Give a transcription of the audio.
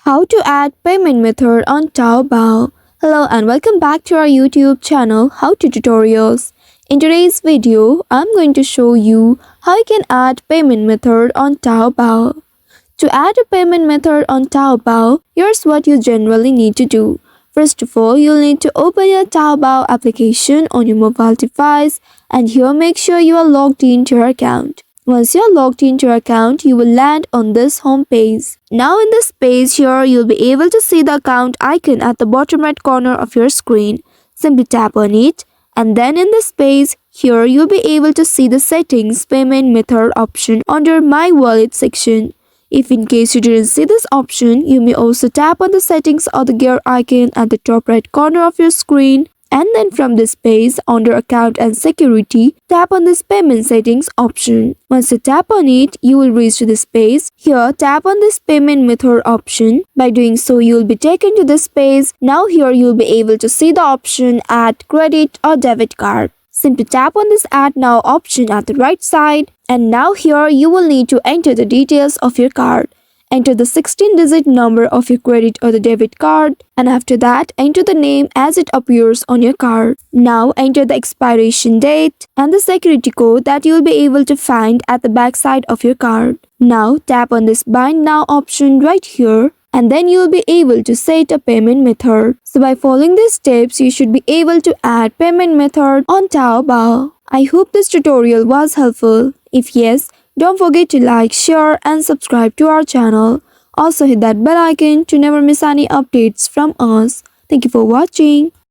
How to add payment method on Taobao. Hello and welcome back to our YouTube channel How to Tutorials. In today's video, I'm going to show you how you can add payment method on Taobao. To add a payment method on Taobao, here's what you generally need to do. First of all, you'll need to open your Taobao application on your mobile device, and here make sure you are logged into your account. Once you're logged into your account, you will land on this home page. Now in this page here, you'll be able to see the account icon at the bottom right corner of your screen. Simply tap on it, and then in this page here, you'll be able to see the settings payment method option under my wallet section. If in case you didn't see this option, you may also tap on the settings or the gear icon at the top right corner of your screen. And then from this page, under account and security, tap on this payment settings option. Once you tap on it, you will reach to this page. Here, tap on this payment method option. By doing so, you will be taken to this page. Now here, you will be able to see the option add credit or debit card. Simply tap on this add now option at the right side. And now here, you will need to enter the details of your card. Enter the 16-digit number of your credit or the debit card, and after that, enter the name as it appears on your card. Now, enter the expiration date and the security code that you will be able to find at the back side of your card. Now, tap on this bind now option right here, and then you will be able to set a payment method. So by following these steps, you should be able to add payment method on Taobao. I hope this tutorial was helpful. If yes, don't forget to like, share and subscribe to our channel. Also hit that bell icon to never miss any updates from us. Thank you for watching.